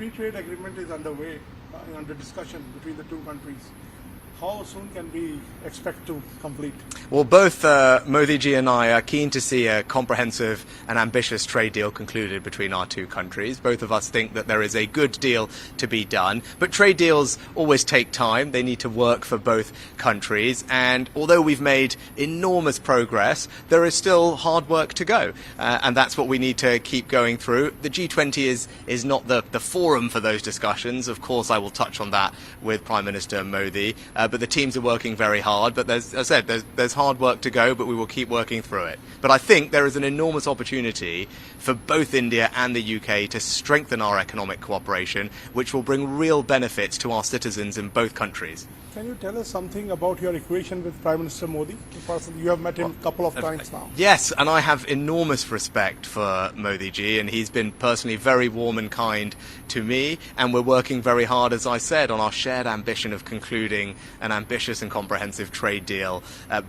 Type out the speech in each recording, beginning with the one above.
free trade agreement is underway, under discussion between the two countries. How soon can we expect to complete? Well, both Modi ji and I are keen to see a comprehensive and ambitious trade deal concluded between our two countries. Both of us think that there is a good deal to be done, but trade deals always take time. They need to work for both countries, and although we've made enormous progress, there is still hard work to go, and that's what we need to keep going through. The G20 is not the forum for those discussions. Of course, I will touch on that with Prime Minister Modi, but the teams are working very hard. But as I said, there's hard work to go, but we will keep working through it. But I think there is an enormous opportunity for both India and the UK to strengthen our economic cooperation, which will bring real benefits to our citizens in both countries. Can you tell us something about your equation with Prime Minister Modi? You have met him a couple of times now. Yes, and I have enormous respect for Modi ji, and he's been personally very warm and kind to me, and we're working very hard, as I said, on our shared ambition of concluding an ambitious and comprehensive trade deal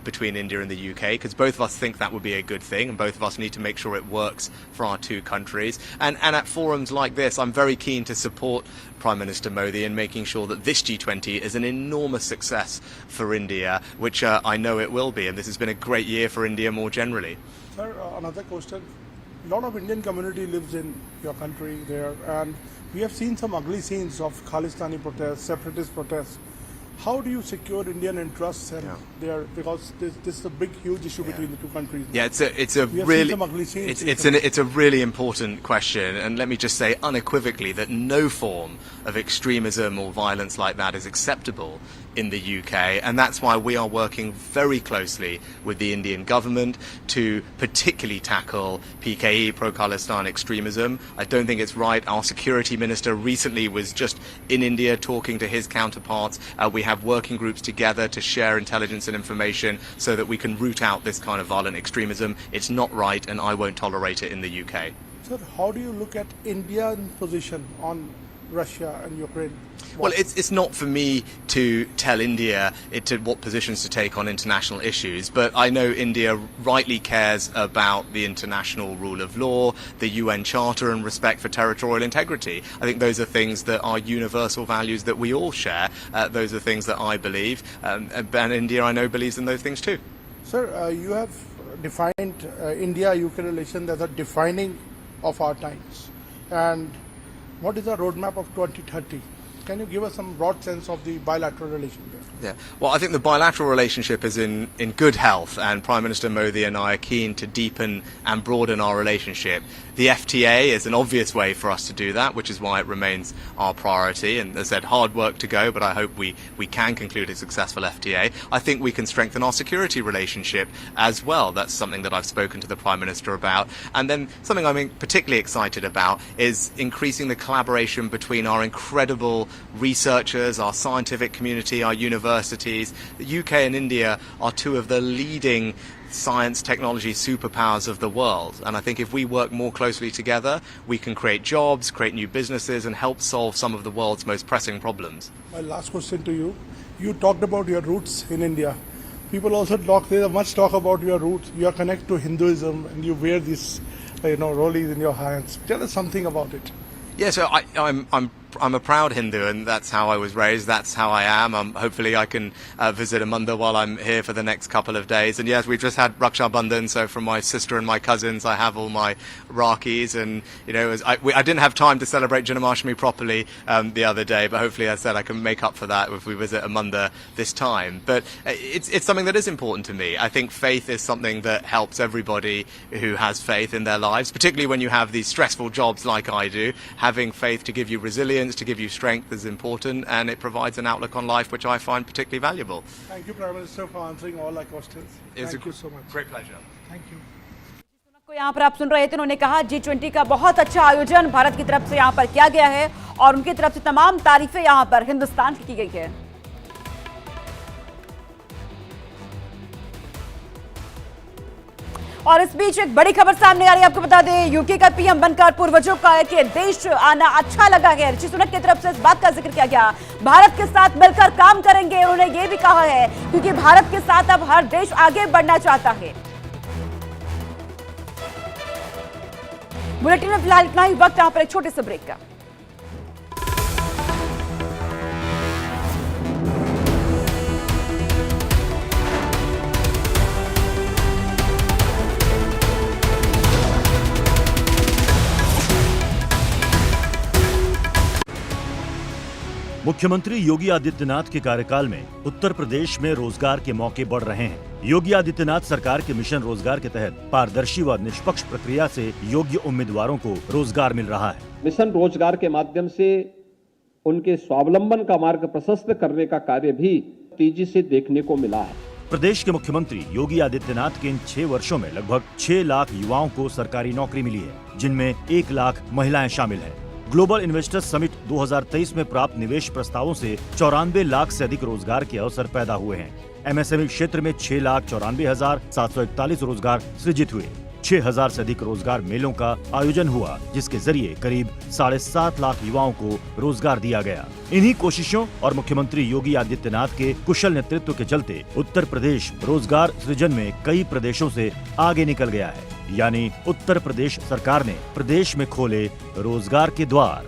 between India and the UK, because both of us think that would be a good thing, and both of us need to make sure it works for our two countries. And at forums like this, I'm very keen to support Prime Minister Modi in making sure that this G20 is an enormous success for India, which I know it will be, and this has been a great year for India more generally. Sir, another question. A lot of Indian community lives in your country there, and we have seen some ugly scenes of Khalistani protests, separatist protests. How do you secure Indian interests there? Because this is a big, huge issue between the two countries. Yeah, it's a really important question, and let me just say unequivocally that no form of extremism or violence like that is acceptable in the UK, and that's why we are working very closely with the Indian government to particularly tackle PKE, pro-Khalistan extremism. I don't think it's right. Our security minister recently was just in India talking to his counterparts. We have working groups together to share intelligence and information so that we can root out this kind of violent extremism. It's not right, and I won't tolerate it in the UK. Sir, how do you look at India's position on Russia and Ukraine? Well, it's not for me to tell India what positions to take on international issues, but I know India rightly cares about the international rule of law, the UN Charter, and respect for territorial integrity. I think those are things that are universal values that we all share. Those are things that I believe, and India, I know, believes in those things too. Sir, you have defined India-UK relations as a defining of our times. And what is the roadmap of 2030? Can you give us some broad sense of the bilateral relation there? Yeah. Well, I think the bilateral relationship is in good health, and Prime Minister Modi and I are keen to deepen and broaden our relationship. The FTA is an obvious way for us to do that, which is why it remains our priority. And as I said, hard work to go, but I hope we can conclude a successful FTA. I think we can strengthen our security relationship as well. That's something that I've spoken to the Prime Minister about. And then something I'm particularly excited about is increasing the collaboration between our incredible researchers, our scientific community, our universities. The UK and India are two of the leading science technology superpowers of the world, and I think if we work more closely together, we can create jobs, create new businesses, and help solve some of the world's most pressing problems. My last question to you. You talked about your roots in India. People also there's much talk about your roots. You are connected to Hinduism, and you wear these rollies in your hands. Tell us something about it. Yeah, so I'm a proud Hindu, and that's how I was raised. That's how I am. Hopefully I can visit a mandir while I'm here for the next couple of days. And yes, we've just had Raksha Bandhan, so from my sister and my cousins, I have all my Rakis. And, I didn't have time to celebrate Janmashtami properly the other day, but hopefully, as I said, I can make up for that if we visit a mandir this time. But it's something that is important to me. I think faith is something that helps everybody who has faith in their lives, particularly when you have these stressful jobs like I do. Having faith to give you resilience, to give you strength is important, and it provides an outlook on life which I find particularly valuable. Thank you, Prime Minister, for answering all our questions. Thank you so much. Great pleasure. Thank you. को यहाँ पर आप सुन रहे थे, उन्होंने कहा G20 का बहुत अच्छा आयोजन भारत की तरफ से यहाँ पर किया गया है और उनकी तरफ से तमाम तारीफें यहाँ पर हिंदुस्तान की गई है। और इस बीच एक बड़ी खबर सामने आ रही है, आपको बता दें यूके का पीएम बनकर पूर्वजों का के देश आना अच्छा लगा है। ऋषि सुनक की तरफ से इस बात का जिक्र किया गया, भारत के साथ मिलकर काम करेंगे। उन्होंने ये भी कहा है क्योंकि भारत के साथ अब हर देश आगे बढ़ना चाहता है। बुलेटिन में फिलहाल इतना ही, वक्त यहाँ पर एक छोटे से ब्रेक का। मुख्यमंत्री योगी आदित्यनाथ के कार्यकाल में उत्तर प्रदेश में रोजगार के मौके बढ़ रहे हैं। योगी आदित्यनाथ सरकार के मिशन रोजगार के तहत पारदर्शी व निष्पक्ष प्रक्रिया से योग्य उम्मीदवारों को रोजगार मिल रहा है। मिशन रोजगार के माध्यम से उनके स्वावलंबन का मार्ग प्रशस्त करने का कार्य भी तेजी से देखने को मिला है। प्रदेश के मुख्यमंत्री योगी आदित्यनाथ के इन 6 वर्षों में लगभग 6 लाख युवाओं को सरकारी नौकरी मिली है, जिनमें 1 लाख महिलाएं शामिल हैं। ग्लोबल इन्वेस्टर्स समिट 2023 में प्राप्त निवेश प्रस्तावों से 94 लाख से अधिक रोजगार के अवसर पैदा हुए हैं। एमएसएमई क्षेत्र में 6,94,741 रोजगार सृजित हुए। 6,000 से अधिक रोजगार मेलों का आयोजन हुआ, जिसके जरिए करीब 7.5 लाख युवाओं को रोजगार दिया गया। इन्हीं कोशिशों और मुख्यमंत्री योगी आदित्यनाथ के कुशल नेतृत्व के चलते उत्तर प्रदेश रोजगार सृजन में कई प्रदेशों से आगे निकल गया है। यानी उत्तर प्रदेश सरकार ने प्रदेश में खोले रोजगार के द्वार।